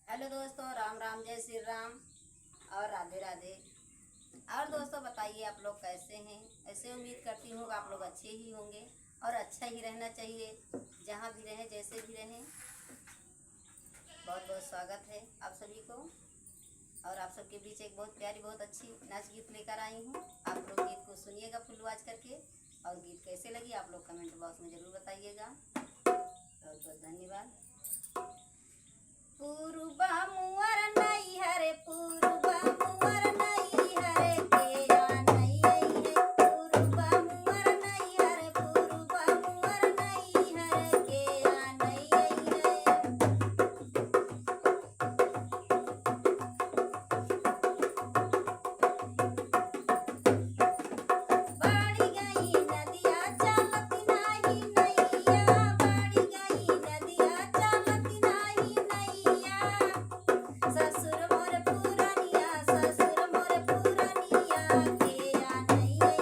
Hello दोस्तों, राम राम, जय श्री राम और राधे राधे। और दोस्तों बताइए आप लोग कैसे हैं। ऐसे उम्मीद करती हूँ आप लोग अच्छे ही होंगे और अच्छा ही रहना चाहिए, जहाँ भी रहें जैसे भी रहें। बहुत बहुत स्वागत है आप सभी को। और आप सबके बीच एक बहुत प्यारी बहुत अच्छी नाच गीत लेकर आई हूँ। आप लोग गीत को सुनिएगा फुल आवाज करके, और गीत कैसे लगी आप लोग कमेंट बॉक्स में ज़रूर बताइएगा। बहुत बहुत धन्यवाद। पूर्वा मुअर नहीं हरे, पूर्वा मुअर नहीं हरे के आ नहीं आई है। पूर्वा मुअर नहीं हरे, पूर्वा मुअर नहीं हरे के आ नहीं आई है। बाड़ी गई नदिया चलत नाही नैया, बाड़ी गई नदिया चलत नाही नैया। ससुर मोर पुरनिया, ससुर मोर पुरनिया के आ नहीं आई है।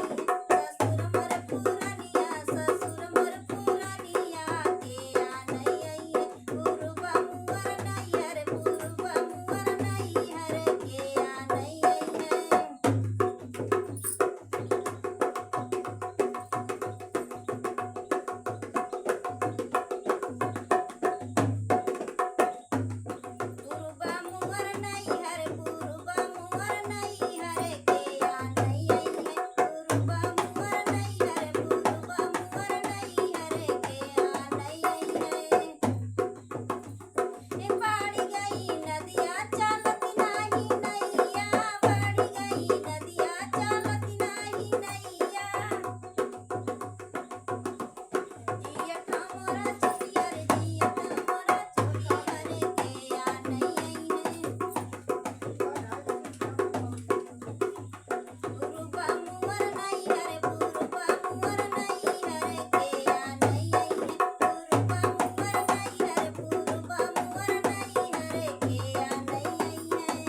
ससुर मोर पुरनिया, ससुर मोर पुरनिया के आ नहीं आई है। पूर्वा मुअर नहीं हरे, पूर्वा मुअर नहीं हरे के आ नहीं आई है। पूर्वा मुअर नहीं हरे, पूर्वा मुअर नहीं हरे के आ नहीं आई है। पूर्वा मुअर नहीं हरे, पूर्वा मुअर नहीं हरे के आ नहीं आई है। बाड़ी गई नदिया चलत नाही नैया, बाड़ी गई नदिया चलत नाही नैया। जियत मोरा चोरिया रे, जियत मोरा चोरिया रे के आ नहीं आई है। पूर्वा मुअर नहीं हरे, पूर्वा मुअर नहीं हरे के आ नहीं आई है। पूर्वा मुअर नहीं हरे, पूर्वा मुअर नहीं हरे के आ नहीं आई है।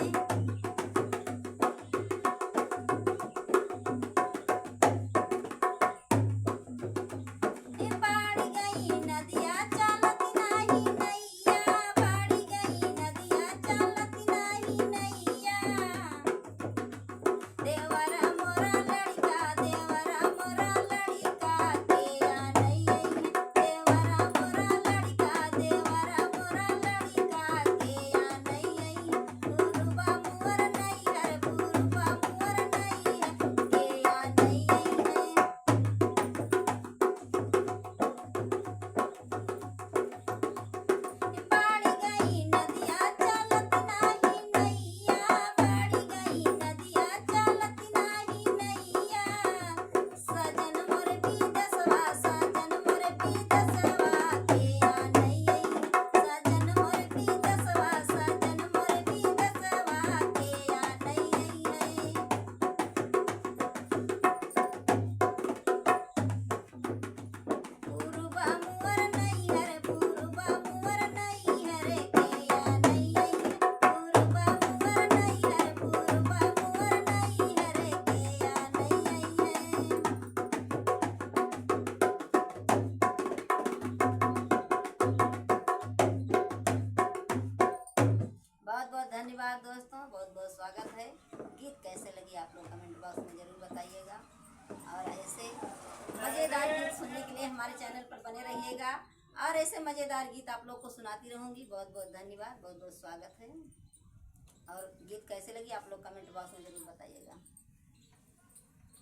बाड़ी गई नदिया चलत नाही नैया, बाड़ी गई नदिया चलत नाही नैया। देवरा मोरा लड़का, देवरा मोरा लड़का के आ नहीं आई है। देवरा मोरा लड़का, देवरा मोरा लड़का के आ नहीं आई है। पूर्वा मुअर नहीं हरे, पूर्वा मुअर नहीं है के आ नहीं आई है। बाड़ी गई नदिया चलत नाही नैया, बाड़ी गई नदिया चलत नाही नैया। सजन मोर विदेशवा, सजन मोर विदेशवा के आ नहीं आई है। सजन मोर विदेशवा, सजन मोर विदेशवा के आ नहीं आई है। पूर्वा मुअर नहीं हरे, पूर्वा मुअर नहीं हरे के आ नहीं आई है। पूर्वा मुअर नहीं हरे, पूर्वा मुअर नहीं हरे के आ नहीं आई है। बहुत बहुत धन्यवाद दोस्तों, बहुत बहुत स्वागत है। गीत कैसे लगी आप लोग कमेंट बॉक्स में ज़रूर बताइएगा। और ऐसे मज़ेदार गीत सुनने के लिए हमारे चैनल पर बने रहिएगा, और ऐसे मज़ेदार गीत आप लोग को सुनाती रहूँगी। बहुत बहुत धन्यवाद, बहुत बहुत स्वागत है। और गीत कैसे लगी आप लोग कमेंट बॉक्स में ज़रूर बताइएगा।